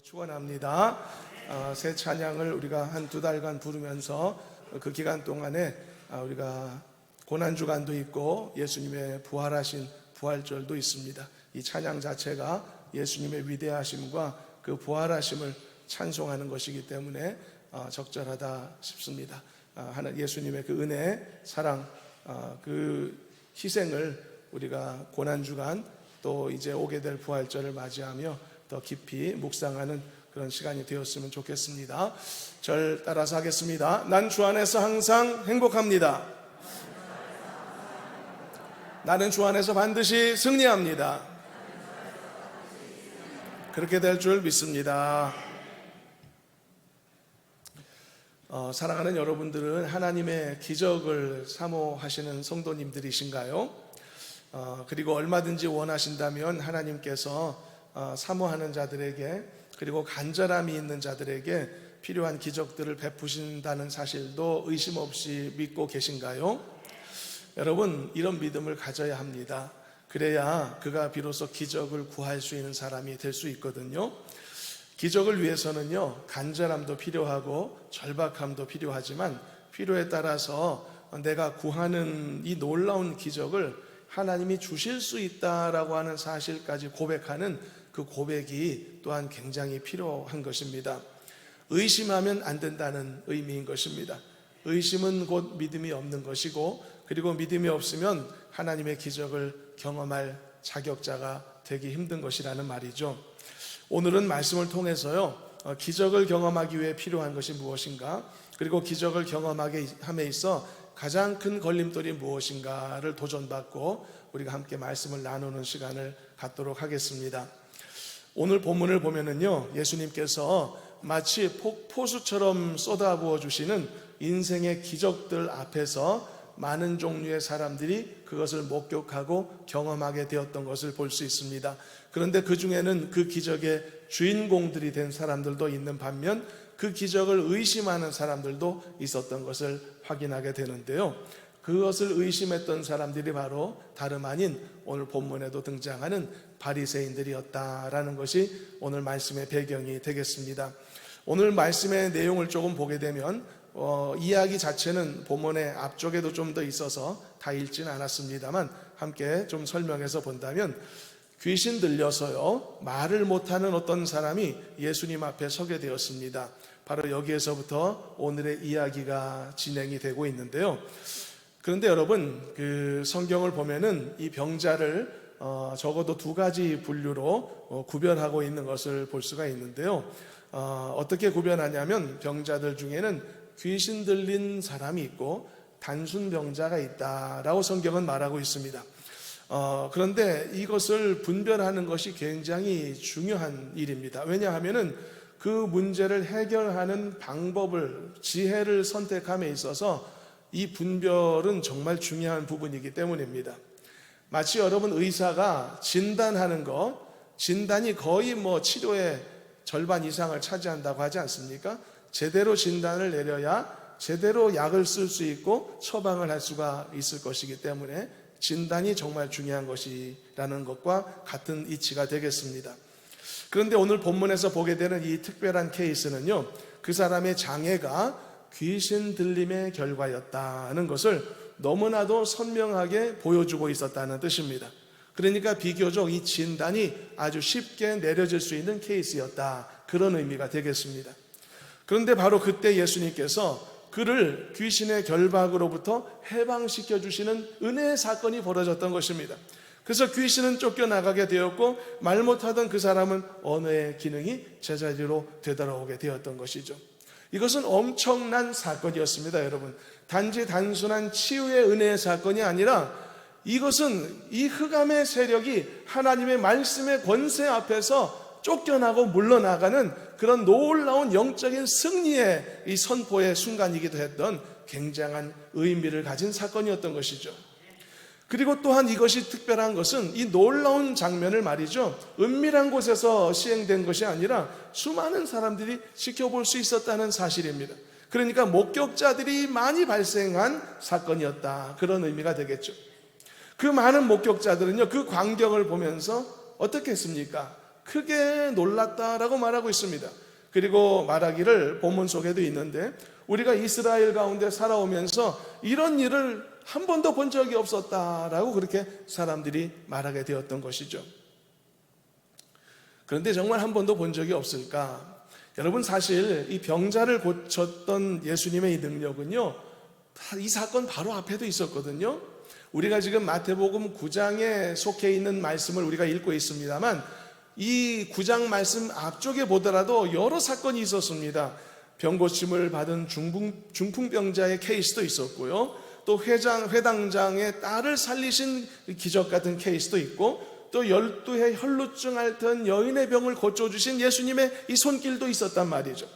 축원합니다. 새 찬양을 우리가 한 2달간 부르면서 그 기간 동안에 우리가 고난주간도 있고 예수님의 부활하신 부활절도 있습니다. 이 찬양 자체가 예수님의 위대하심과 그 부활하심을 찬송하는 것이기 때문에 적절하다 싶습니다. 예수님의 그 은혜, 사랑, 그 희생을 우리가 고난주간 또 이제 오게 될 부활절을 맞이하며 더 깊이 묵상하는 그런 시간이 되었으면 좋겠습니다. 절 따라서 하겠습니다. 난 주 안에서 항상 행복합니다. 나는 주 안에서 반드시 승리합니다. 그렇게 될 줄 믿습니다. 사랑하는 여러분들은 하나님의 기적을 사모하시는 성도님들이신가요? 그리고 얼마든지 원하신다면 하나님께서 사모하는 자들에게 그리고 간절함이 있는 자들에게 필요한 기적들을 베푸신다는 사실도 의심 없이 믿고 계신가요? 여러분, 이런 믿음을 가져야 합니다. 그래야 그가 비로소 기적을 구할 수 있는 사람이 될 수 있거든요. 기적을 위해서는요, 간절함도 필요하고 절박함도 필요하지만 필요에 따라서 내가 구하는 이 놀라운 기적을 하나님이 주실 수 있다라고 하는 사실까지 고백하는 그 고백이 또한 굉장히 필요한 것입니다. 의심하면 안 된다는 의미인 것입니다. 의심은 곧 믿음이 없는 것이고, 그리고 믿음이 없으면 하나님의 기적을 경험할 자격자가 되기 힘든 것이라는 말이죠. 오늘은 말씀을 통해서요, 기적을 경험하기 위해 필요한 것이 무엇인가, 그리고 기적을 경험하게 함에 있어 가장 큰 걸림돌이 무엇인가를 도전받고 우리가 함께 말씀을 나누는 시간을 갖도록 하겠습니다. 오늘 본문을 보면은요, 예수님께서 마치 폭포수처럼 쏟아부어 주시는 인생의 기적들 앞에서 많은 종류의 사람들이 그것을 목격하고 경험하게 되었던 것을 볼 수 있습니다. 그런데 그 중에는 그 기적의 주인공들이 된 사람들도 있는 반면 그 기적을 의심하는 사람들도 있었던 것을 확인하게 되는데요, 그것을 의심했던 사람들이 바로 다름 아닌 오늘 본문에도 등장하는 바리새인들이었다라는 것이 오늘 말씀의 배경이 되겠습니다. 오늘 말씀의 내용을 조금 보게 되면 이야기 자체는 본문의 앞쪽에도 좀 더 있어서 다 읽지는 않았습니다만 함께 좀 설명해서 본다면, 귀신 들려서요 말을 못하는 어떤 사람이 예수님 앞에 서게 되었습니다. 바로 여기에서부터 오늘의 이야기가 진행이 되고 있는데요. 그런데 여러분, 그 성경을 보면은 이 병자를 적어도 2가지 분류로 구별하고 있는 것을 볼 수가 있는데요. 어떻게 구별하냐면, 병자들 중에는 귀신 들린 사람이 있고 단순 병자가 있다라고 성경은 말하고 있습니다. 그런데 이것을 분별하는 것이 굉장히 중요한 일입니다. 왜냐하면은 그 문제를 해결하는 방법을, 지혜를 선택함에 있어서 이 분별은 정말 중요한 부분이기 때문입니다. 마치 여러분, 의사가 진단하는 것, 진단이 거의 치료의 절반 이상을 차지한다고 하지 않습니까? 제대로 진단을 내려야 제대로 약을 쓸 수 있고 처방을 할 수가 있을 것이기 때문에 진단이 정말 중요한 것이라는 것과 같은 이치가 되겠습니다. 그런데 오늘 본문에서 보게 되는 이 특별한 케이스는요, 그 사람의 장애가 귀신 들림의 결과였다는 것을 너무나도 선명하게 보여주고 있었다는 뜻입니다. 그러니까 비교적 이 진단이 아주 쉽게 내려질 수 있는 케이스였다, 그런 의미가 되겠습니다. 그런데 바로 그때 예수님께서 그를 귀신의 결박으로부터 해방시켜 주시는 은혜의 사건이 벌어졌던 것입니다. 그래서 귀신은 쫓겨나가게 되었고 말 못하던 그 사람은 언어의 기능이 제자리로 되돌아오게 되었던 것이죠. 이것은 엄청난 사건이었습니다. 여러분, 단지 단순한 치유의 은혜의 사건이 아니라 이것은 이 흑암의 세력이 하나님의 말씀의 권세 앞에서 쫓겨나고 물러나가는 그런 놀라운 영적인 승리의 이 선포의 순간이기도 했던 굉장한 의미를 가진 사건이었던 것이죠. 그리고 또한 이것이 특별한 것은 이 놀라운 장면을 말이죠, 은밀한 곳에서 시행된 것이 아니라 수많은 사람들이 지켜볼 수 있었다는 사실입니다. 그러니까 목격자들이 많이 발생한 사건이었다, 그런 의미가 되겠죠. 그 많은 목격자들은요, 그 광경을 보면서 어떻게 했습니까? 크게 놀랐다라고 말하고 있습니다. 그리고 말하기를 본문 속에도 있는데 우리가 이스라엘 가운데 살아오면서 이런 일을 한 번도 본 적이 없었다라고 그렇게 사람들이 말하게 되었던 것이죠. 그런데 정말 한 번도 본 적이 없을까? 여러분, 사실 이 병자를 고쳤던 예수님의 이 능력은요, 이 사건 바로 앞에도 있었거든요. 우리가 지금 마태복음 9장에 속해 있는 말씀을 우리가 읽고 있습니다만 이 9장 말씀 앞쪽에 보더라도 여러 사건이 있었습니다. 병 고침을 받은 중풍병자의 케이스도 있었고요. 또 회당장의 딸을 살리신 기적 같은 케이스도 있고, 또 12해 혈루증 앓던 여인의 병을 고쳐주신 예수님의 이 손길도 있었단 말이죠.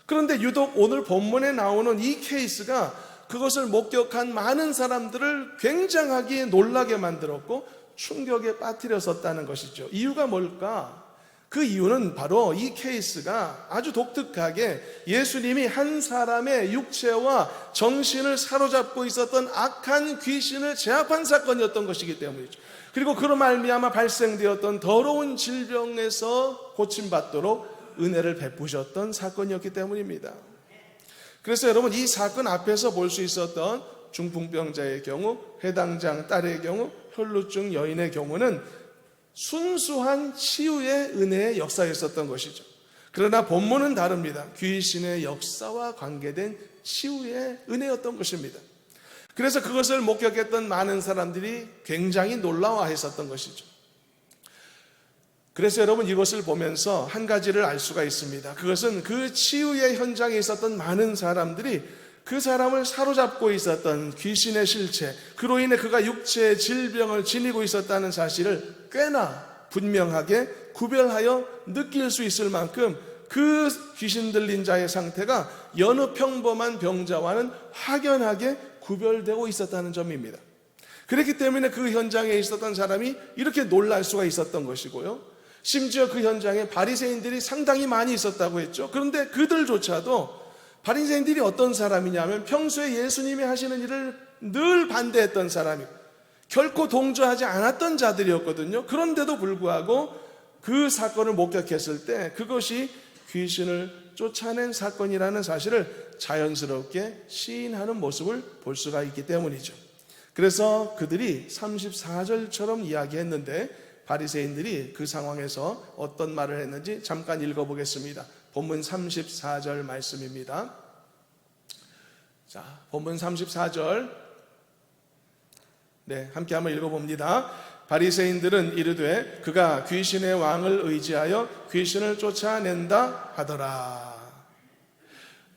그런데 유독 오늘 본문에 나오는 이 케이스가 그것을 목격한 많은 사람들을 굉장하게 놀라게 만들었고 충격에 빠뜨렸었다는 것이죠. 이유가 뭘까? 그 이유는 바로 이 케이스가 아주 독특하게 예수님이 한 사람의 육체와 정신을 사로잡고 있었던 악한 귀신을 제압한 사건이었던 것이기 때문이죠. 그리고 그로 말미암아 발생되었던 더러운 질병에서 고침받도록 은혜를 베푸셨던 사건이었기 때문입니다. 그래서 여러분, 이 사건 앞에서 볼 수 있었던 중풍병자의 경우, 회당장 딸의 경우, 혈루증 여인의 경우는 순수한 치유의 은혜의 역사였었던 것이죠. 그러나 본문은 다릅니다. 귀신의 역사와 관계된 치유의 은혜였던 것입니다. 그래서 그것을 목격했던 많은 사람들이 굉장히 놀라워했었던 것이죠. 그래서 여러분, 이것을 보면서 한 가지를 알 수가 있습니다. 그것은 그 치유의 현장에 있었던 많은 사람들이 그 사람을 사로잡고 있었던 귀신의 실체, 그로 인해 그가 육체의 질병을 지니고 있었다는 사실을 꽤나 분명하게 구별하여 느낄 수 있을 만큼 그 귀신 들린 자의 상태가 여느 평범한 병자와는 확연하게 구별되고 있었다는 점입니다. 그렇기 때문에 그 현장에 있었던 사람이 이렇게 놀랄 수가 있었던 것이고요. 심지어 그 현장에 바리새인들이 상당히 많이 있었다고 했죠. 그런데 그들조차도 바리새인들이 어떤 사람이냐면 평소에 예수님이 하시는 일을 늘 반대했던 사람이고 결코 동조하지 않았던 자들이었거든요. 그런데도 불구하고 그 사건을 목격했을 때 그것이 귀신을 쫓아낸 사건이라는 사실을 자연스럽게 시인하는 모습을 볼 수가 있기 때문이죠. 그래서 그들이 34절처럼 이야기했는데 바리새인들이 그 상황에서 어떤 말을 했는지 잠깐 읽어보겠습니다. 본문 34절 말씀입니다. 자, 본문 34절 함께 한번 읽어봅니다. 바리새인들은 이르되 그가 귀신의 왕을 의지하여 귀신을 쫓아낸다 하더라.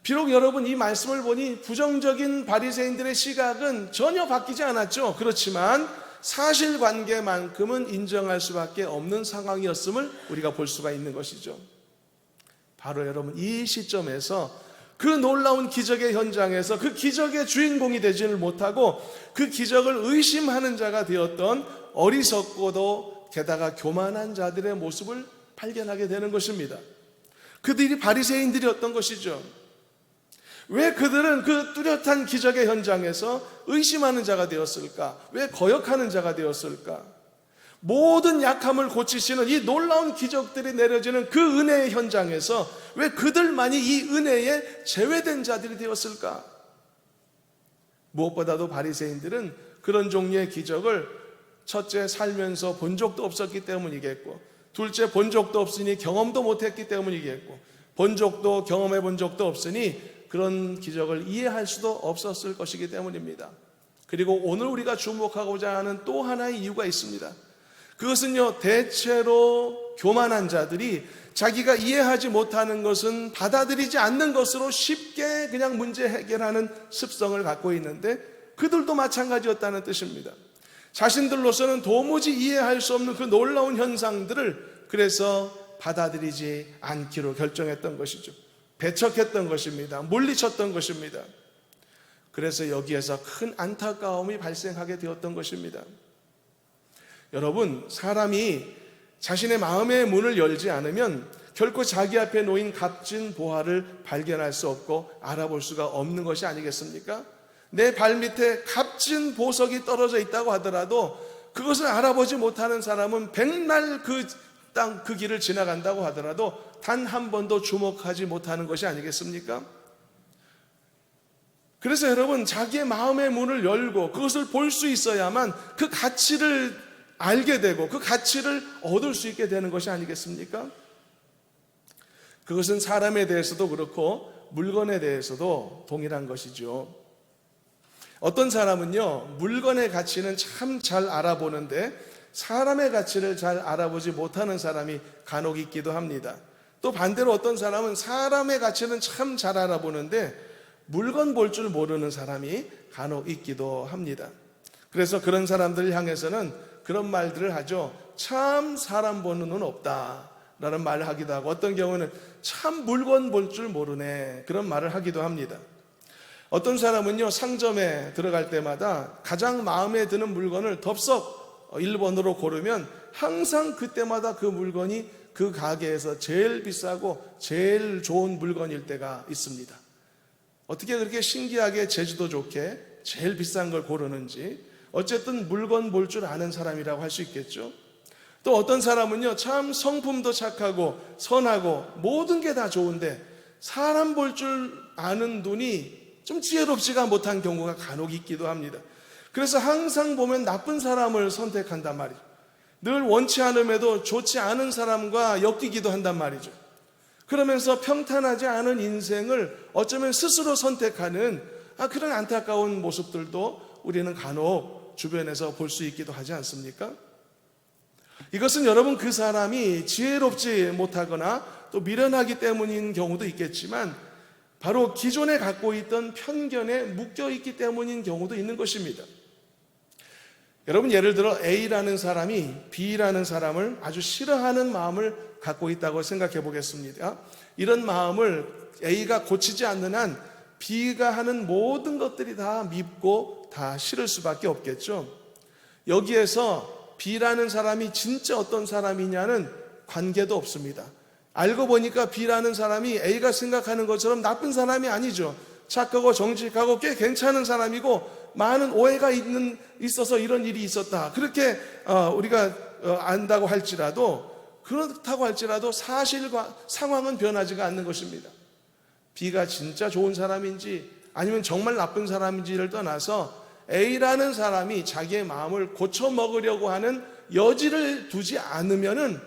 비록 여러분 이 말씀을 보니 부정적인 바리새인들의 시각은 전혀 바뀌지 않았죠. 그렇지만 사실관계만큼은 인정할 수밖에 없는 상황이었음을 우리가 볼 수가 있는 것이죠. 바로 여러분, 이 시점에서 그 놀라운 기적의 현장에서 그 기적의 주인공이 되지를 못하고 그 기적을 의심하는 자가 되었던 어리석고도 게다가 교만한 자들의 모습을 발견하게 되는 것입니다. 그들이 바리새인들이었던 것이죠. 왜 그들은 그 뚜렷한 기적의 현장에서 의심하는 자가 되었을까? 왜 거역하는 자가 되었을까? 모든 약함을 고치시는 이 놀라운 기적들이 내려지는 그 은혜의 현장에서 왜 그들만이 이 은혜에 제외된 자들이 되었을까? 무엇보다도 바리새인들은 그런 종류의 기적을 첫째 살면서 본 적도 없었기 때문이겠고, 둘째 본 적도 없으니 경험도 못했기 때문이겠고, 본 적도 경험해 본 적도 없으니 그런 기적을 이해할 수도 없었을 것이기 때문입니다. 그리고 오늘 우리가 주목하고자 하는 또 하나의 이유가 있습니다. 그것은요, 대체로 교만한 자들이 자기가 이해하지 못하는 것은 받아들이지 않는 것으로 쉽게 그냥 문제 해결하는 습성을 갖고 있는데 그들도 마찬가지였다는 뜻입니다. 자신들로서는 도무지 이해할 수 없는 그 놀라운 현상들을 그래서 받아들이지 않기로 결정했던 것이죠. 배척했던 것입니다. 물리쳤던 것입니다. 그래서 여기에서 큰 안타까움이 발생하게 되었던 것입니다. 여러분, 사람이 자신의 마음의 문을 열지 않으면 결코 자기 앞에 놓인 값진 보화를 발견할 수 없고 알아볼 수가 없는 것이 아니겠습니까? 내 발밑에 값진 보석이 떨어져 있다고 하더라도 그것을 알아보지 못하는 사람은 백날 그 땅 그 길을 지나간다고 하더라도 단 한 번도 주목하지 못하는 것이 아니겠습니까? 그래서 여러분, 자기의 마음의 문을 열고 그것을 볼 수 있어야만 그 가치를 알게 되고 그 가치를 얻을 수 있게 되는 것이 아니겠습니까? 그것은 사람에 대해서도 그렇고 물건에 대해서도 동일한 것이죠. 어떤 사람은요, 물건의 가치는 참 잘 알아보는데 사람의 가치를 잘 알아보지 못하는 사람이 간혹 있기도 합니다. 또 반대로 어떤 사람은 사람의 가치는 참 잘 알아보는데 물건 볼 줄 모르는 사람이 간혹 있기도 합니다. 그래서 그런 사람들을 향해서는 그런 말들을 하죠. 참 사람 보는 눈 없다 라는 말을 하기도 하고, 어떤 경우는 참 물건 볼 줄 모르네, 그런 말을 하기도 합니다. 어떤 사람은요, 상점에 들어갈 때마다 가장 마음에 드는 물건을 덥석 1번으로 고르면 항상 그때마다 그 물건이 그 가게에서 제일 비싸고 제일 좋은 물건일 때가 있습니다. 어떻게 그렇게 신기하게 재주도 좋게 제일 비싼 걸 고르는지, 어쨌든 물건 볼 줄 아는 사람이라고 할 수 있겠죠. 또 어떤 사람은요, 참 성품도 착하고 선하고 모든 게 다 좋은데 사람 볼 줄 아는 눈이 좀 지혜롭지가 못한 경우가 간혹 있기도 합니다. 그래서 항상 보면 나쁜 사람을 선택한단 말이죠. 늘 원치 않음에도 좋지 않은 사람과 엮이기도 한단 말이죠. 그러면서 평탄하지 않은 인생을 어쩌면 스스로 선택하는 그런 안타까운 모습들도 우리는 간혹 주변에서 볼 수 있기도 하지 않습니까? 이것은 여러분, 그 사람이 지혜롭지 못하거나 또 미련하기 때문인 경우도 있겠지만 바로 기존에 갖고 있던 편견에 묶여있기 때문인 경우도 있는 것입니다. 여러분, 예를 들어 A라는 사람이 B라는 사람을 아주 싫어하는 마음을 갖고 있다고 생각해 보겠습니다. 이런 마음을 A가 고치지 않는 한 B가 하는 모든 것들이 다 밉고 다 싫을 수밖에 없겠죠. 여기에서 B라는 사람이 진짜 어떤 사람이냐는 관계도 없습니다. 알고 보니까 B라는 사람이 A가 생각하는 것처럼 나쁜 사람이 아니죠. 착하고 정직하고 꽤 괜찮은 사람이고 많은 오해가 있어서 이런 일이 있었다, 그렇게 우리가 안다고 할지라도, 그렇다고 할지라도 사실과 상황은 변하지가 않는 것입니다. B가 진짜 좋은 사람인지 아니면 정말 나쁜 사람인지를 떠나서 A라는 사람이 자기의 마음을 고쳐먹으려고 하는 여지를 두지 않으면은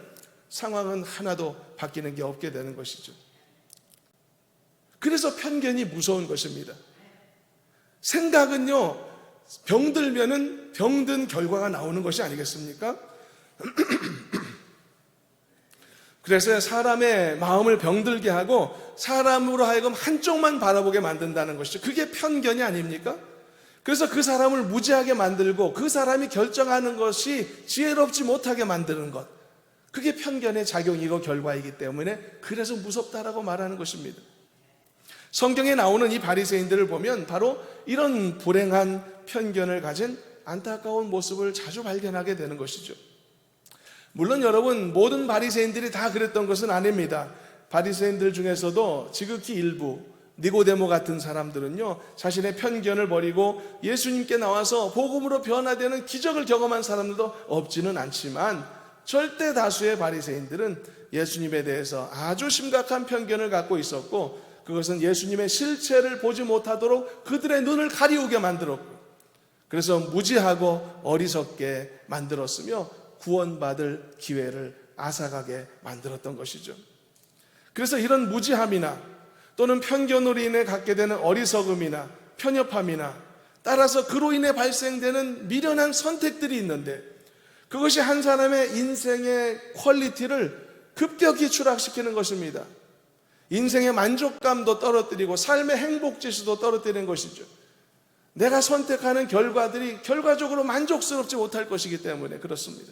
상황은 하나도 바뀌는 게 없게 되는 것이죠. 그래서 편견이 무서운 것입니다. 생각은요, 병들면은 병든 결과가 나오는 것이 아니겠습니까? 그래서 사람의 마음을 병들게 하고 사람으로 하여금 한쪽만 바라보게 만든다는 것이죠. 그게 편견이 아닙니까? 그래서 그 사람을 무지하게 만들고 그 사람이 결정하는 것이 지혜롭지 못하게 만드는 것, 그게 편견의 작용이고 결과이기 때문에 그래서 무섭다라고 말하는 것입니다. 성경에 나오는 이 바리새인들을 보면 바로 이런 불행한 편견을 가진 안타까운 모습을 자주 발견하게 되는 것이죠. 물론 여러분, 모든 바리새인들이 다 그랬던 것은 아닙니다. 바리새인들 중에서도 지극히 일부, 니고데모 같은 사람들은요, 자신의 편견을 버리고 예수님께 나와서 복음으로 변화되는 기적을 경험한 사람들도 없지는 않지만 절대 다수의 바리새인들은 예수님에 대해서 아주 심각한 편견을 갖고 있었고, 그것은 예수님의 실체를 보지 못하도록 그들의 눈을 가리우게 만들었고, 그래서 무지하고 어리석게 만들었으며 구원받을 기회를 앗아가게 만들었던 것이죠. 그래서 이런 무지함이나 또는 편견으로 인해 갖게 되는 어리석음이나 편협함이나 따라서 그로 인해 발생되는 미련한 선택들이 있는데, 그것이 한 사람의 인생의 퀄리티를 급격히 추락시키는 것입니다. 인생의 만족감도 떨어뜨리고 삶의 행복지수도 떨어뜨리는 것이죠. 내가 선택하는 결과들이 결과적으로 만족스럽지 못할 것이기 때문에 그렇습니다.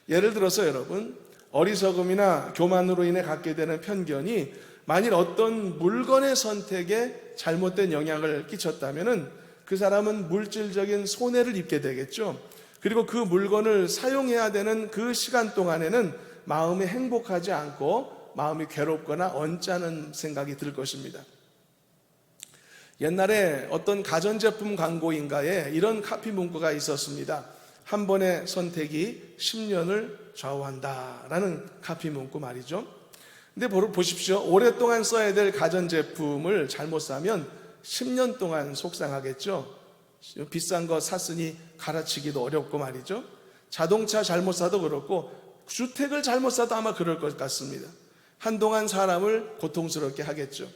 예를 들어서 여러분, 어리석음이나 교만으로 인해 갖게 되는 편견이 만일 어떤 물건의 선택에 잘못된 영향을 끼쳤다면 그 사람은 물질적인 손해를 입게 되겠죠. 그리고 그 물건을 사용해야 되는 그 시간 동안에는 마음이 행복하지 않고 마음이 괴롭거나 언짢은 생각이 들 것입니다. 옛날에 어떤 가전제품 광고인가에 이런 카피 문구가 있었습니다. 한 번의 선택이 10년을 좌우한다라는 카피 문구 말이죠. 근데 보십시오. 오랫동안 써야 될 가전제품을 잘못 사면 10년 동안 속상하겠죠. 비싼 거 샀으니 갈아치기도 어렵고 말이죠. 자동차 잘못 사도 그렇고 주택을 잘못 사도 아마 그럴 것 같습니다. 한동안 사람을 고통스럽게 하겠죠.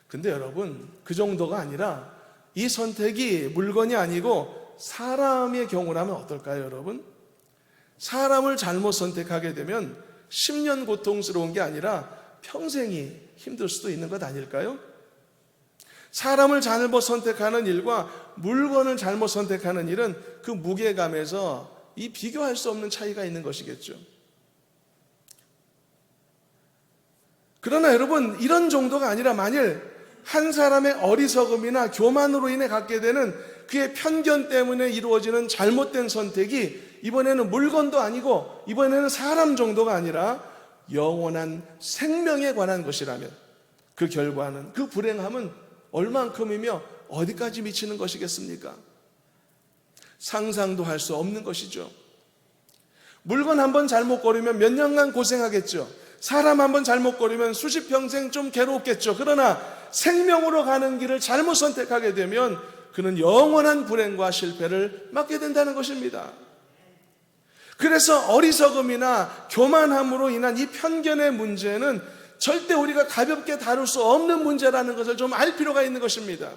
근데 여러분, 그 정도가 아니라 이 선택이 물건이 아니고 사람의 경우라면 어떨까요, 여러분? 사람을 잘못 선택하게 되면 10년 고통스러운 게 아니라 평생이 힘들 수도 있는 것 아닐까요? 사람을 잘못 선택하는 일과 물건을 잘못 선택하는 일은 그 무게감에서 이 비교할 수 없는 차이가 있는 것이겠죠. 그러나 여러분, 이런 정도가 아니라 만일 한 사람의 어리석음이나 교만으로 인해 갖게 되는 그의 편견 때문에 이루어지는 잘못된 선택이 이번에는 물건도 아니고 이번에는 사람 정도가 아니라 영원한 생명에 관한 것이라면 그 결과는, 그 불행함은 얼만큼이며 어디까지 미치는 것이겠습니까? 상상도 할 수 없는 것이죠. 물건 한번 잘못 고르면 몇 년간 고생하겠죠. 사람 한번 잘못 고르면 수십 평생 좀 괴롭겠죠. 그러나 생명으로 가는 길을 잘못 선택하게 되면 그는 영원한 불행과 실패를 맞게 된다는 것입니다. 그래서 어리석음이나 교만함으로 인한 이 편견의 문제는 절대 우리가 가볍게 다룰 수 없는 문제라는 것을 좀 알 필요가 있는 것입니다.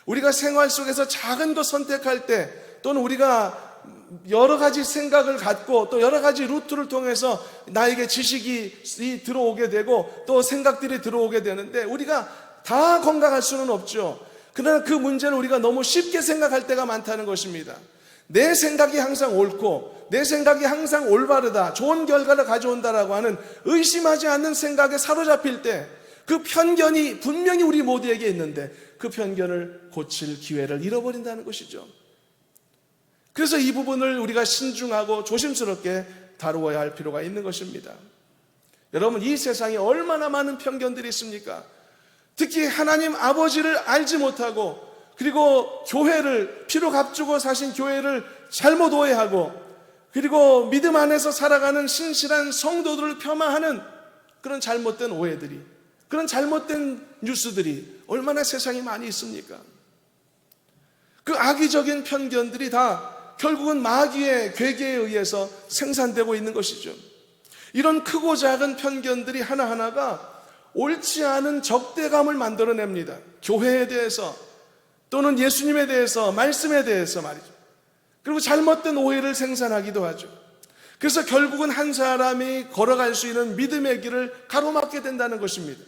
우리가 생활 속에서 작은 것 선택할 때, 또는 우리가 여러 가지 생각을 갖고 또 여러 가지 루트를 통해서 나에게 지식이 들어오게 되고 또 생각들이 들어오게 되는데 우리가 다 건강할 수는 없죠. 그러나 그 문제는 우리가 너무 쉽게 생각할 때가 많다는 것입니다. 내 생각이 항상 옳고 내 생각이 항상 올바르다, 좋은 결과를 가져온다라고 하는 의심하지 않는 생각에 사로잡힐 때 그 편견이 분명히 우리 모두에게 있는데 그 편견을 고칠 기회를 잃어버린다는 것이죠. 그래서 이 부분을 우리가 신중하고 조심스럽게 다루어야 할 필요가 있는 것입니다. 여러분, 이 세상에 얼마나 많은 편견들이 있습니까? 특히 하나님 아버지를 알지 못하고 그리고 교회를, 피로 값주고 사신 교회를 잘못 오해하고 그리고 믿음 안에서 살아가는 신실한 성도들을 폄하하는 그런 잘못된 오해들이, 그런 잘못된 뉴스들이 얼마나 세상에 많이 있습니까? 그 악의적인 편견들이 다 결국은 마귀의 괴계에 의해서 생산되고 있는 것이죠. 이런 크고 작은 편견들이 하나하나가 옳지 않은 적대감을 만들어냅니다. 교회에 대해서 또는 예수님에 대해서, 말씀에 대해서 말이죠. 그리고 잘못된 오해를 생산하기도 하죠. 그래서 결국은 한 사람이 걸어갈 수 있는 믿음의 길을 가로막게 된다는 것입니다.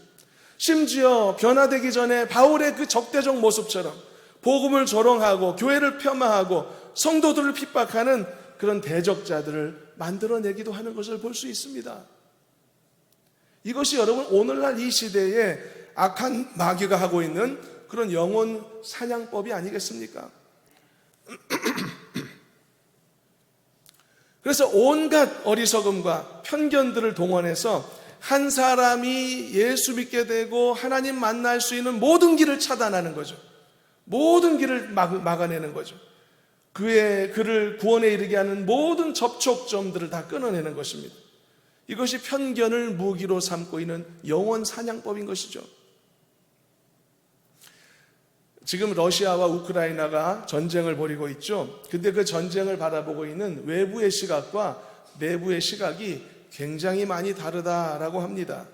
심지어 변화되기 전에 바울의 그 적대적 모습처럼 복음을 조롱하고 교회를 폄하하고 성도들을 핍박하는 그런 대적자들을 만들어내기도 하는 것을 볼 수 있습니다. 이것이 여러분 오늘날 이 시대에 악한 마귀가 하고 있는 그런 영혼 사냥법이 아니겠습니까? 그래서 온갖 어리석음과 편견들을 동원해서 한 사람이 예수 믿게 되고 하나님 만날 수 있는 모든 길을 차단하는 거죠. 모든 길을 막아내는 거죠. 그를 구원에 이르게 하는 모든 접촉점들을 다 끊어내는 것입니다. 이것이 편견을 무기로 삼고 있는 영혼 사냥법인 것이죠. 지금 러시아와 우크라이나가 전쟁을 벌이고 있죠. 근데 그 전쟁을 바라보고 있는 외부의 시각과 내부의 시각이 굉장히 많이 다르다라고 합니다.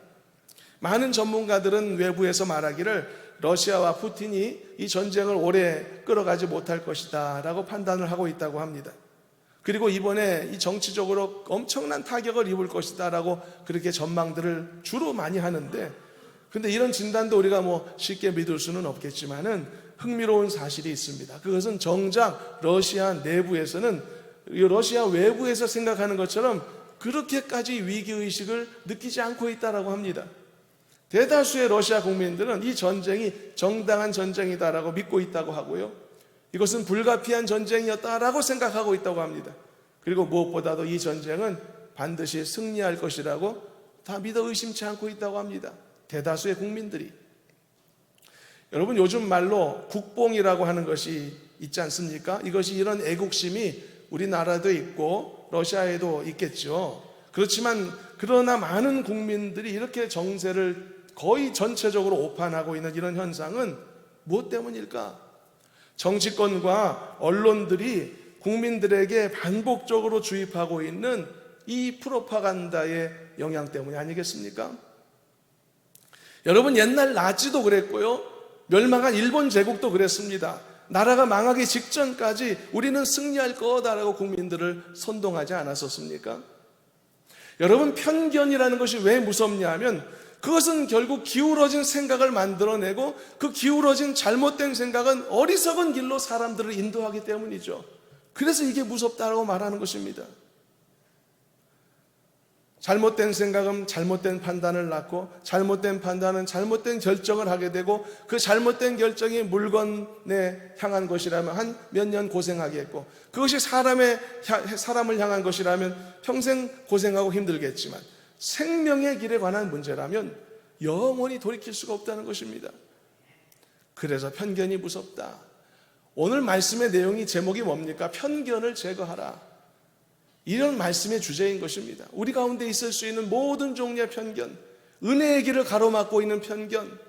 많은 전문가들은 외부에서 말하기를 러시아와 푸틴이 이 전쟁을 오래 끌어가지 못할 것이다 라고 판단을 하고 있다고 합니다. 그리고 이번에 이 정치적으로 엄청난 타격을 입을 것이다 라고 그렇게 전망들을 주로 많이 하는데, 근데 이런 진단도 우리가 쉽게 믿을 수는 없겠지만은 흥미로운 사실이 있습니다. 그것은 정작 러시아 내부에서는 러시아 외부에서 생각하는 것처럼 그렇게까지 위기의식을 느끼지 않고 있다고 합니다. 대다수의 러시아 국민들은 이 전쟁이 정당한 전쟁이다라고 믿고 있다고 하고요. 이것은 불가피한 전쟁이었다라고 생각하고 있다고 합니다. 그리고 무엇보다도 이 전쟁은 반드시 승리할 것이라고 다 믿어 의심치 않고 있다고 합니다. 대다수의 국민들이. 여러분, 요즘 말로 국뽕이라고 하는 것이 있지 않습니까? 이것이 이런 애국심이 우리나라도 있고 러시아에도 있겠죠. 그렇지만 그러나 많은 국민들이 이렇게 정세를 거의 전체적으로 오판하고 있는 이런 현상은 무엇 때문일까? 정치권과 언론들이 국민들에게 반복적으로 주입하고 있는 이 프로파간다의 영향 때문이 아니겠습니까? 여러분, 옛날 나치도 그랬고요, 멸망한 일본 제국도 그랬습니다. 나라가 망하기 직전까지 우리는 승리할 거다라고 국민들을 선동하지 않았었습니까? 여러분, 편견이라는 것이 왜 무섭냐 하면 그것은 결국 기울어진 생각을 만들어내고 그 기울어진 잘못된 생각은 어리석은 길로 사람들을 인도하기 때문이죠. 그래서 이게 무섭다라고 말하는 것입니다. 잘못된 생각은 잘못된 판단을 낳고 잘못된 판단은 잘못된 결정을 하게 되고 그 잘못된 결정이 물건에 향한 것이라면 한 몇 년 고생하겠고 그것이 사람을 향한 것이라면 평생 고생하고 힘들겠지만 생명의 길에 관한 문제라면 영원히 돌이킬 수가 없다는 것입니다. 그래서 편견이 무섭다. 오늘 말씀의 내용이 제목이 뭡니까? 편견을 제거하라. 이런 말씀의 주제인 것입니다. 우리 가운데 있을 수 있는 모든 종류의 편견, 은혜의 길을 가로막고 있는 편견,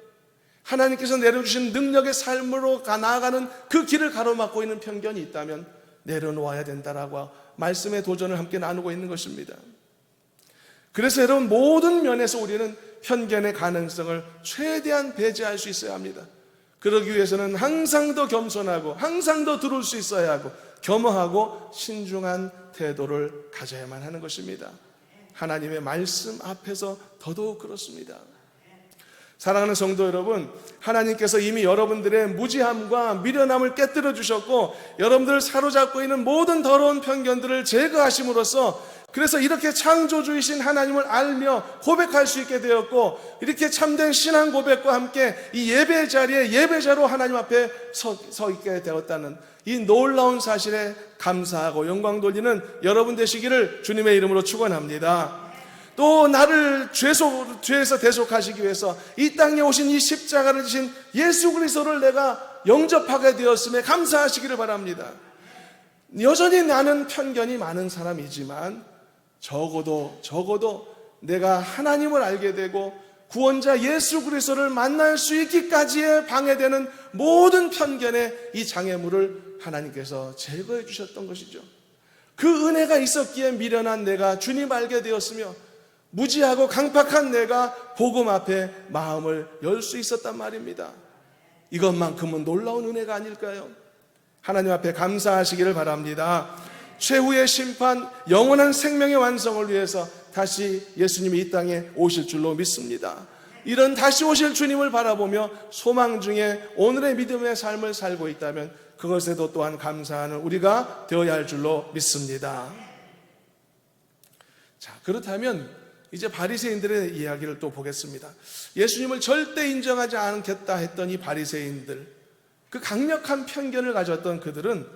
하나님께서 내려주신 능력의 삶으로 나아가는 그 길을 가로막고 있는 편견이 있다면 내려놓아야 된다라고 말씀의 도전을 함께 나누고 있는 것입니다. 그래서 여러분, 모든 면에서 우리는 편견의 가능성을 최대한 배제할 수 있어야 합니다. 그러기 위해서는 항상 더 겸손하고 항상 더 들을 수 있어야 하고 겸허하고 신중한 태도를 가져야만 하는 것입니다. 하나님의 말씀 앞에서 더더욱 그렇습니다. 사랑하는 성도 여러분, 하나님께서 이미 여러분들의 무지함과 미련함을 깨뜨려 주셨고 여러분들을 사로잡고 있는 모든 더러운 편견들을 제거하심으로써 그래서 이렇게 창조주이신 하나님을 알며 고백할 수 있게 되었고 이렇게 참된 신앙 고백과 함께 이 예배 자리에 예배자로 하나님 앞에 서 있게 되었다는 이 놀라운 사실에 감사하고 영광 돌리는 여러분 되시기를 주님의 이름으로 축원합니다. 또 나를 죄에서 대속하시기 위해서 이 땅에 오신 이 십자가를 지신 예수 그리스도를 내가 영접하게 되었음에 감사하시기를 바랍니다. 여전히 나는 편견이 많은 사람이지만 적어도 내가 하나님을 알게 되고 구원자 예수 그리스도를 만날 수 있기까지의 방해되는 모든 편견의 이 장애물을 하나님께서 제거해 주셨던 것이죠. 그 은혜가 있었기에 미련한 내가 주님 알게 되었으며 무지하고 강팍한 내가 복음 앞에 마음을 열 수 있었단 말입니다. 이것만큼은 놀라운 은혜가 아닐까요? 하나님 앞에 감사하시기를 바랍니다. 최후의 심판, 영원한 생명의 완성을 위해서 다시 예수님이 이 땅에 오실 줄로 믿습니다. 이런 다시 오실 주님을 바라보며 소망 중에 오늘의 믿음의 삶을 살고 있다면 그것에도 또한 감사하는 우리가 되어야 할 줄로 믿습니다. 자, 그렇다면 이제 바리새인들의 이야기를 또 보겠습니다. 예수님을 절대 인정하지 않겠다 했던 이 바리새인들, 그 강력한 편견을 가졌던 그들은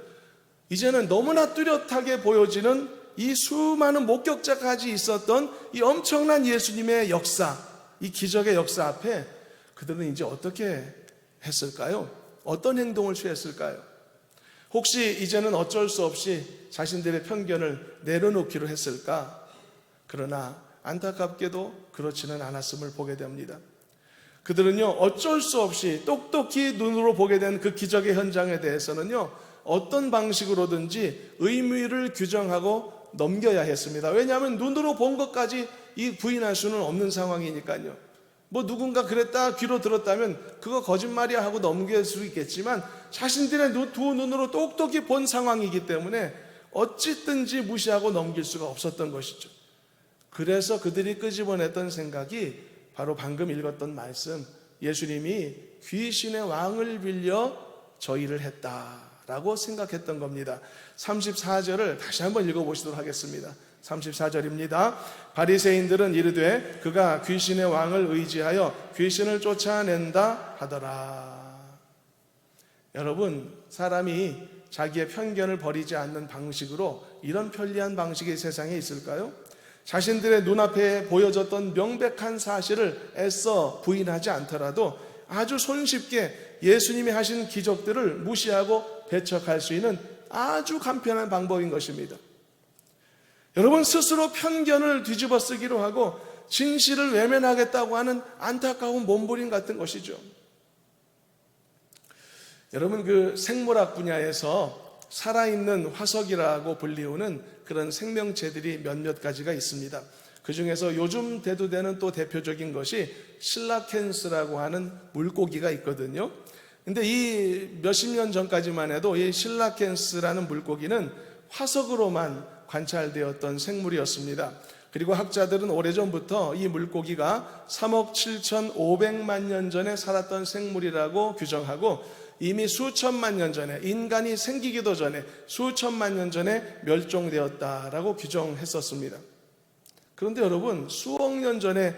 이제는 너무나 뚜렷하게 보여지는 이 수많은 목격자까지 있었던 이 엄청난 예수님의 역사, 이 기적의 역사 앞에 그들은 이제 어떻게 했을까요? 어떤 행동을 취했을까요? 혹시 이제는 어쩔 수 없이 자신들의 편견을 내려놓기로 했을까? 그러나 안타깝게도 그렇지는 않았음을 보게 됩니다. 그들은요, 어쩔 수 없이 똑똑히 눈으로 보게 된 그 기적의 현장에 대해서는요, 어떤 방식으로든지 의미를 규정하고 넘겨야 했습니다. 왜냐하면 눈으로 본 것까지 이 부인할 수는 없는 상황이니까요. 뭐 누군가 그랬다 귀로 들었다면 그거 거짓말이야 하고 넘길 수 있겠지만 자신들의 두 눈으로 똑똑히 본 상황이기 때문에 어찌든지 무시하고 넘길 수가 없었던 것이죠. 그래서 그들이 끄집어냈던 생각이 바로 방금 읽었던 말씀, 예수님이 귀신의 왕을 빌려 저희를 했다라고 생각했던 겁니다. 34절을 다시 한번 읽어보시도록 하겠습니다. 34절입니다. 바리새인들은 이르되 그가 귀신의 왕을 의지하여 귀신을 쫓아낸다 하더라. 여러분, 사람이 자기의 편견을 버리지 않는 방식으로 이런 편리한 방식이 세상에 있을까요? 자신들의 눈앞에 보여졌던 명백한 사실을 애써 부인하지 않더라도 아주 손쉽게 예수님이 하신 기적들을 무시하고 배척할 수 있는 아주 간편한 방법인 것입니다. 여러분, 스스로 편견을 뒤집어 쓰기로 하고 진실을 외면하겠다고 하는 안타까운 몸부림 같은 것이죠. 여러분, 그 생물학 분야에서 살아있는 화석이라고 불리우는 그런 생명체들이 몇몇 가지가 있습니다. 그 중에서 요즘 대두되는 또 대표적인 것이 실라켄스라고 하는 물고기가 있거든요. 근데 이 몇십 년 전까지만 해도 이 실라켄스라는 물고기는 화석으로만 관찰되었던 생물이었습니다. 그리고 학자들은 오래전부터 이 물고기가 3억 7,500만 년 전에 살았던 생물이라고 규정하고 이미 수천만 년 전에, 인간이 생기기도 전에 수천만 년 전에 멸종되었다라고 규정했었습니다. 그런데 여러분, 수억 년 전에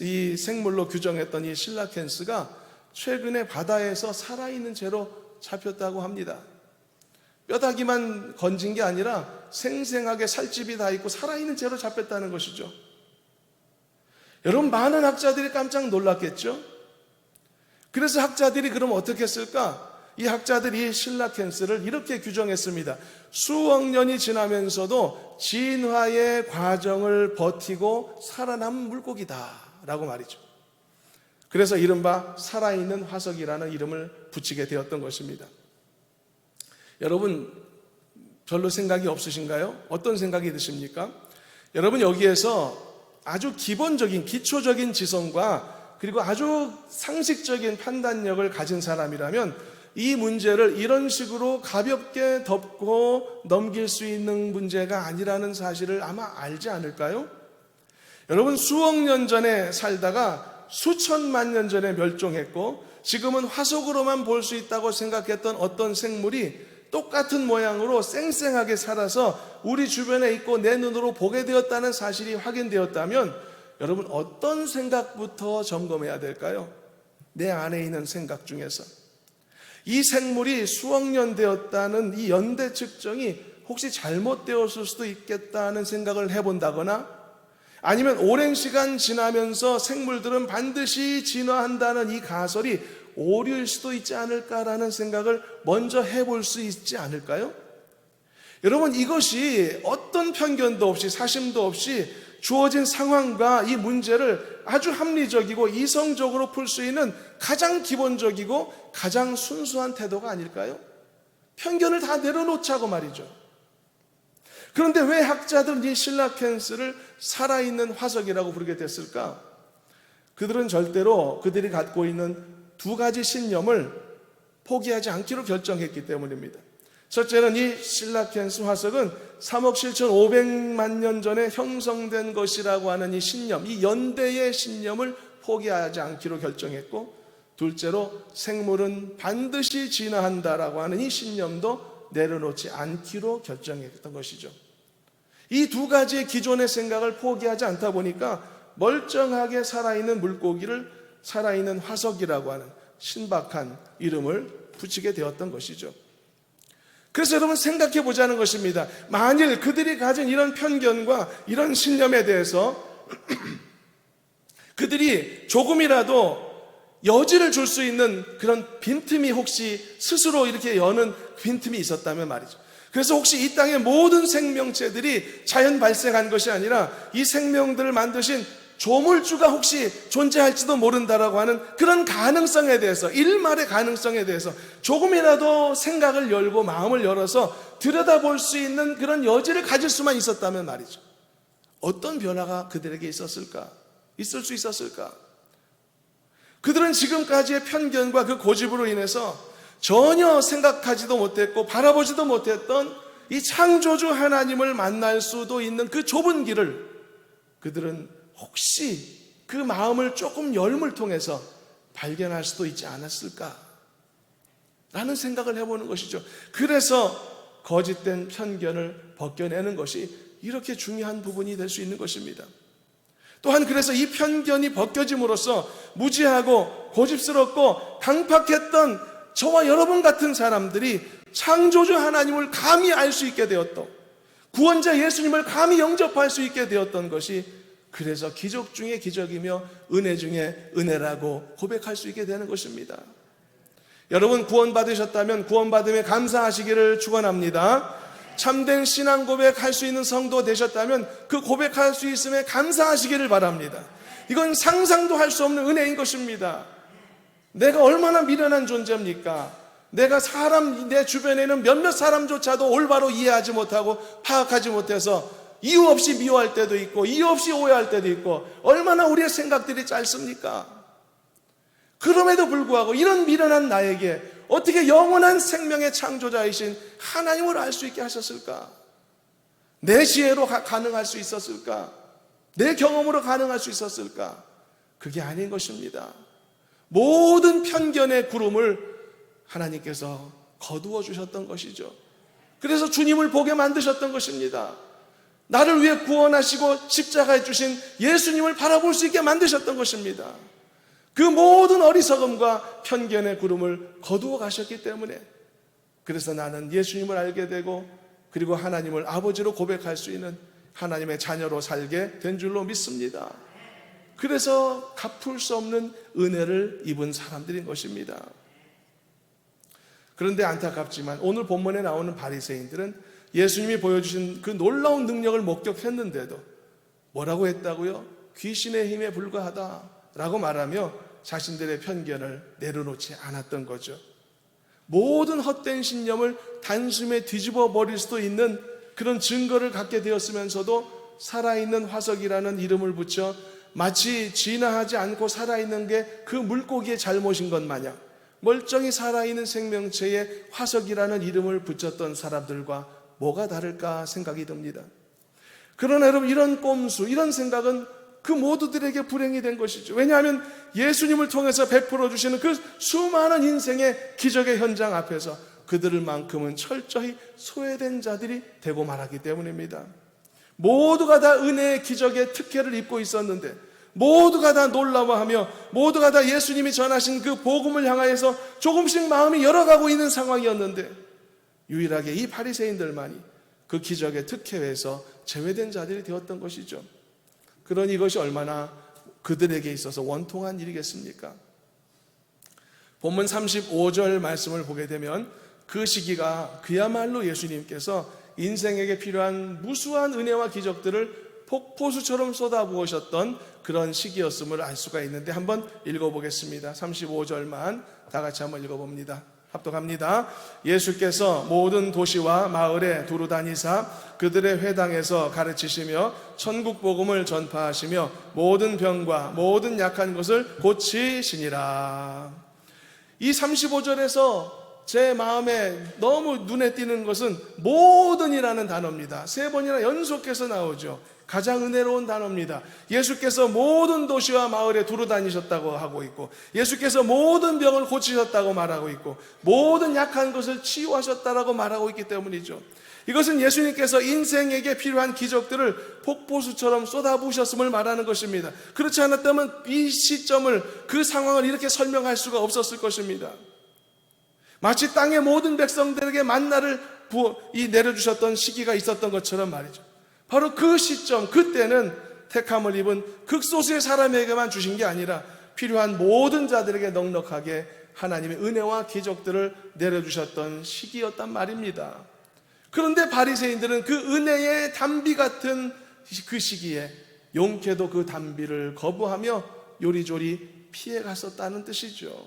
이 생물로 규정했던 이 실라켄스가 최근에 바다에서 살아있는 채로 잡혔다고 합니다. 뼈다귀만 건진 게 아니라 생생하게 살집이 다 있고 살아있는 채로 잡혔다는 것이죠. 여러분, 많은 학자들이 깜짝 놀랐겠죠? 그래서 학자들이 그럼 어떻게 했을까? 이 학자들이 실라켄스를 이렇게 규정했습니다. 수억 년이 지나면서도 진화의 과정을 버티고 살아남은 물고기다라고 말이죠. 그래서 이른바 살아있는 화석이라는 이름을 붙이게 되었던 것입니다. 여러분, 별로 생각이 없으신가요? 어떤 생각이 드십니까? 여러분, 여기에서 아주 기본적인 기초적인 지성과 그리고 아주 상식적인 판단력을 가진 사람이라면 이 문제를 이런 식으로 가볍게 덮고 넘길 수 있는 문제가 아니라는 사실을 아마 알지 않을까요? 여러분, 수억 년 전에 살다가 수천만 년 전에 멸종했고 지금은 화석으로만 볼 수 있다고 생각했던 어떤 생물이 똑같은 모양으로 쌩쌩하게 살아서 우리 주변에 있고 내 눈으로 보게 되었다는 사실이 확인되었다면 여러분, 어떤 생각부터 점검해야 될까요? 내 안에 있는 생각 중에서 이 생물이 수억 년 되었다는 이 연대 측정이 혹시 잘못되었을 수도 있겠다는 생각을 해본다거나 아니면 오랜 시간 지나면서 생물들은 반드시 진화한다는 이 가설이 오류일 수도 있지 않을까라는 생각을 먼저 해볼 수 있지 않을까요? 여러분, 이것이 어떤 편견도 없이 사심도 없이 주어진 상황과 이 문제를 아주 합리적이고 이성적으로 풀 수 있는 가장 기본적이고 가장 순수한 태도가 아닐까요? 편견을 다 내려놓자고 말이죠. 그런데 왜 학자들은 이 실라켄스를 살아있는 화석이라고 부르게 됐을까? 그들은 절대로 그들이 갖고 있는 두 가지 신념을 포기하지 않기로 결정했기 때문입니다. 첫째는 이 실라켄스 화석은 3억 7,500만 년 전에 형성된 것이라고 하는 이 신념, 이 연대의 신념을 포기하지 않기로 결정했고, 둘째로 생물은 반드시 진화한다라고 하는 이 신념도 내려놓지 않기로 결정했던 것이죠. 이 두 가지의 기존의 생각을 포기하지 않다 보니까 멀쩡하게 살아있는 물고기를 살아있는 화석이라고 하는 신박한 이름을 붙이게 되었던 것이죠. 그래서 여러분, 생각해 보자는 것입니다. 만일 그들이 가진 이런 편견과 이런 신념에 대해서 그들이 조금이라도 여지를 줄 수 있는 그런 빈틈이 혹시 스스로 이렇게 여는 빈틈이 있었다면 말이죠. 그래서 혹시 이 땅의 모든 생명체들이 자연 발생한 것이 아니라 이 생명들을 만드신 조물주가 혹시 존재할지도 모른다라고 하는 그런 가능성에 대해서, 일말의 가능성에 대해서 조금이라도 생각을 열고 마음을 열어서 들여다볼 수 있는 그런 여지를 가질 수만 있었다면 말이죠. 어떤 변화가 그들에게 있었을까? 있을 수 있었을까? 그들은 지금까지의 편견과 그 고집으로 인해서 전혀 생각하지도 못했고 바라보지도 못했던 이 창조주 하나님을 만날 수도 있는 그 좁은 길을 그들은 혹시 그 마음을 조금 열음을 통해서 발견할 수도 있지 않았을까? 라는 생각을 해보는 것이죠. 그래서 거짓된 편견을 벗겨내는 것이 이렇게 중요한 부분이 될 수 있는 것입니다. 또한 그래서 이 편견이 벗겨짐으로써 무지하고 고집스럽고 강팍했던 저와 여러분 같은 사람들이 창조주 하나님을 감히 알 수 있게 되었던, 구원자 예수님을 감히 영접할 수 있게 되었던 것이 그래서 기적 중에 기적이며 은혜 중에 은혜라고 고백할 수 있게 되는 것입니다. 여러분 구원받으셨다면 구원받음에 감사하시기를 축원합니다. 참된 신앙 고백할 수 있는 성도 되셨다면 그 고백할 수 있음에 감사하시기를 바랍니다. 이건 상상도 할 수 없는 은혜인 것입니다. 내가 얼마나 미련한 존재입니까? 내가 내 주변에는 몇몇 사람조차도 올바로 이해하지 못하고 파악하지 못해서 이유 없이 미워할 때도 있고 이유 없이 오해할 때도 있고 얼마나 우리의 생각들이 짧습니까? 그럼에도 불구하고 이런 미련한 나에게 어떻게 영원한 생명의 창조자이신 하나님을 알 수 있게 하셨을까? 내 지혜로 가능할 수 있었을까? 내 경험으로 가능할 수 있었을까? 그게 아닌 것입니다. 모든 편견의 구름을 하나님께서 거두어 주셨던 것이죠. 그래서 주님을 보게 만드셨던 것입니다. 나를 위해 구원하시고 십자가에 주신 예수님을 바라볼 수 있게 만드셨던 것입니다. 그 모든 어리석음과 편견의 구름을 거두어 가셨기 때문에 그래서 나는 예수님을 알게 되고 그리고 하나님을 아버지로 고백할 수 있는 하나님의 자녀로 살게 된 줄로 믿습니다. 그래서 갚을 수 없는 은혜를 입은 사람들인 것입니다. 그런데 안타깝지만 오늘 본문에 나오는 바리새인들은 예수님이 보여주신 그 놀라운 능력을 목격했는데도 뭐라고 했다고요? 귀신의 힘에 불과하다라고 말하며 자신들의 편견을 내려놓지 않았던 거죠. 모든 헛된 신념을 단숨에 뒤집어 버릴 수도 있는 그런 증거를 갖게 되었으면서도 살아있는 화석이라는 이름을 붙여 마치 진화하지 않고 살아있는 게 그 물고기의 잘못인 것 마냥 멀쩡히 살아있는 생명체에 화석이라는 이름을 붙였던 사람들과 뭐가 다를까 생각이 듭니다. 그러나 여러분 이런 꼼수, 이런 생각은 그 모두들에게 불행이 된 것이죠. 왜냐하면 예수님을 통해서 베풀어 주시는 그 수많은 인생의 기적의 현장 앞에서 그들만큼은 철저히 소외된 자들이 되고 말았기 때문입니다. 모두가 다 은혜의 기적의 특혜를 입고 있었는데 모두가 다 놀라워하며 모두가 다 예수님이 전하신 그 복음을 향하여서 조금씩 마음이 열어가고 있는 상황이었는데 유일하게 이 바리새인들만이 그 기적의 특혜에서 제외된 자들이 되었던 것이죠. 그러니 이것이 얼마나 그들에게 있어서 원통한 일이겠습니까? 본문 35절 말씀을 보게 되면 그 시기가 그야말로 예수님께서 인생에게 필요한 무수한 은혜와 기적들을 폭포수처럼 쏟아부으셨던 그런 시기였음을 알 수가 있는데 한번 읽어보겠습니다. 35절만 다 같이 한번 읽어봅니다. 합독합니다. 예수께서 모든 도시와 마을에 두루 다니사 그들의 회당에서 가르치시며 천국 복음을 전파하시며 모든 병과 모든 약한 것을 고치시니라. 이 35절에서 제 마음에 너무 눈에 띄는 것은 모든이라는 단어입니다. 3번이나 연속해서 나오죠. 가장 은혜로운 단어입니다. 예수께서 모든 도시와 마을에 두루 다니셨다고 하고 있고 예수께서 모든 병을 고치셨다고 말하고 있고 모든 약한 것을 치유하셨다라고 말하고 있기 때문이죠. 이것은 예수님께서 인생에게 필요한 기적들을 폭포수처럼 쏟아부으셨음을 말하는 것입니다. 그렇지 않았다면 이 시점을, 그 상황을 이렇게 설명할 수가 없었을 것입니다. 마치 땅의 모든 백성들에게 만나를 내려주셨던 시기가 있었던 것처럼 말이죠. 바로 그 시점, 그때는 택함을 입은 극소수의 사람에게만 주신 게 아니라 필요한 모든 자들에게 넉넉하게 하나님의 은혜와 기적들을 내려주셨던 시기였단 말입니다. 그런데 바리새인들은 그 은혜의 단비 같은 그 시기에 용케도 그 단비를 거부하며 요리조리 피해 갔었다는 뜻이죠.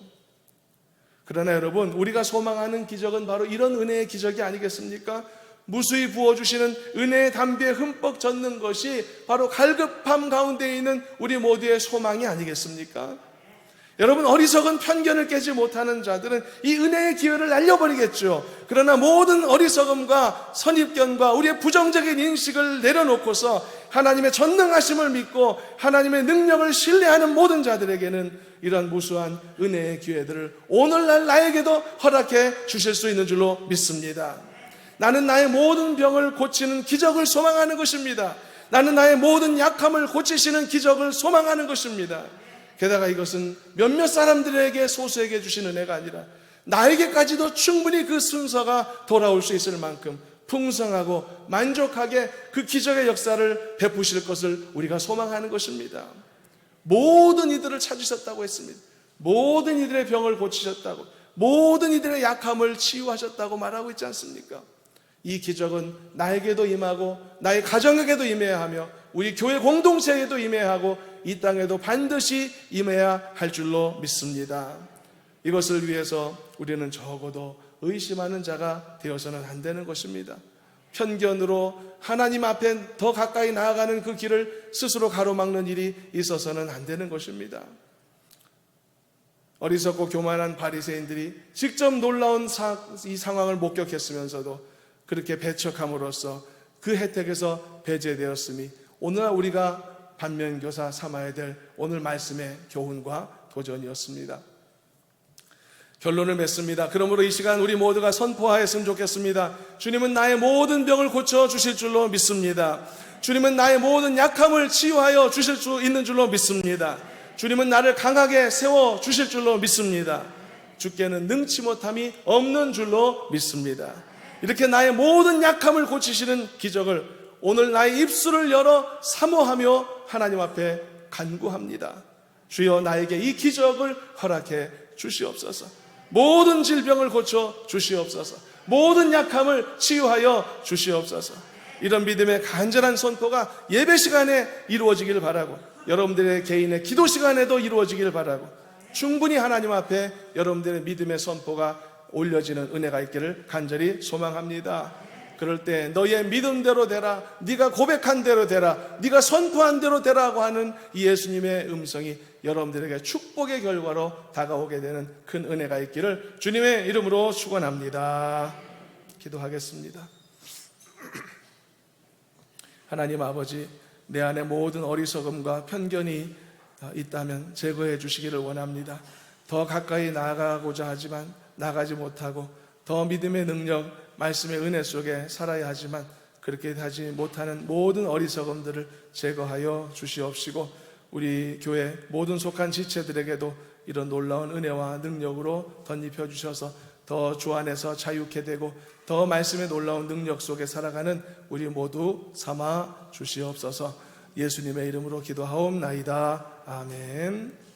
그러나 여러분, 우리가 소망하는 기적은 바로 이런 은혜의 기적이 아니겠습니까? 무수히 부어주시는 은혜의 담비에 흠뻑 젖는 것이 바로 갈급함 가운데 있는 우리 모두의 소망이 아니겠습니까? 여러분, 어리석은 편견을 깨지 못하는 자들은 이 은혜의 기회를 날려버리겠죠. 그러나 모든 어리석음과 선입견과 우리의 부정적인 인식을 내려놓고서 하나님의 전능하심을 믿고 하나님의 능력을 신뢰하는 모든 자들에게는 이런 무수한 은혜의 기회들을 오늘날 나에게도 허락해 주실 수 있는 줄로 믿습니다. 나는 나의 모든 병을 고치는 기적을 소망하는 것입니다. 나는 나의 모든 약함을 고치시는 기적을 소망하는 것입니다. 게다가 이것은 몇몇 사람들에게, 소수에게 주시는 은혜가 아니라 나에게까지도 충분히 그 순서가 돌아올 수 있을 만큼 풍성하고 만족하게 그 기적의 역사를 베푸실 것을 우리가 소망하는 것입니다. 모든 이들을 찾으셨다고 했습니다. 모든 이들의 병을 고치셨다고, 모든 이들의 약함을 치유하셨다고 말하고 있지 않습니까? 이 기적은 나에게도 임하고 나의 가정에게도 임해야 하며 우리 교회 공동체에도 임해야 하고 이 땅에도 반드시 임해야 할 줄로 믿습니다. 이것을 위해서 우리는 적어도 의심하는 자가 되어서는 안 되는 것입니다. 편견으로 하나님 앞에 더 가까이 나아가는 그 길을 스스로 가로막는 일이 있어서는 안 되는 것입니다. 어리석고 교만한 바리새인들이 직접 놀라운 이 상황을 목격했으면서도 그렇게 배척함으로써 그 혜택에서 배제되었음이 오늘날 우리가 반면교사 삼아야 될 오늘 말씀의 교훈과 도전이었습니다. 결론을 맺습니다. 그러므로 이 시간 우리 모두가 선포하였으면 좋겠습니다. 주님은 나의 모든 병을 고쳐주실 줄로 믿습니다. 주님은 나의 모든 약함을 치유하여 주실 수 있는 줄로 믿습니다. 주님은 나를 강하게 세워주실 줄로 믿습니다. 주께는 능치 못함이 없는 줄로 믿습니다. 이렇게 나의 모든 약함을 고치시는 기적을 오늘 나의 입술을 열어 사모하며 하나님 앞에 간구합니다. 주여 나에게 이 기적을 허락해 주시옵소서. 모든 질병을 고쳐 주시옵소서. 모든 약함을 치유하여 주시옵소서. 이런 믿음의 간절한 선포가 예배 시간에 이루어지길 바라고 여러분들의 개인의 기도 시간에도 이루어지길 바라고 충분히 하나님 앞에 여러분들의 믿음의 선포가 올려지는 은혜가 있기를 간절히 소망합니다. 그럴 때 너의 믿음대로 되라, 네가 고백한 대로 되라, 네가 선포한 대로 되라고 하는 이 예수님의 음성이 여러분들에게 축복의 결과로 다가오게 되는 큰 은혜가 있기를 주님의 이름으로 축원합니다. 기도하겠습니다. 하나님 아버지, 내 안에 모든 어리석음과 편견이 있다면 제거해 주시기를 원합니다. 더 가까이 나아가고자 하지만 나가지 못하고 더 믿음의 능력, 말씀의 은혜 속에 살아야 하지만 그렇게 하지 못하는 모든 어리석음들을 제거하여 주시옵시고 우리 교회 모든 속한 지체들에게도 이런 놀라운 은혜와 능력으로 덧입혀 주셔서 더 주 안에서 자유케 되고 더 말씀의 놀라운 능력 속에 살아가는 우리 모두 삼아 주시옵소서. 예수님의 이름으로 기도하옵나이다. 아멘.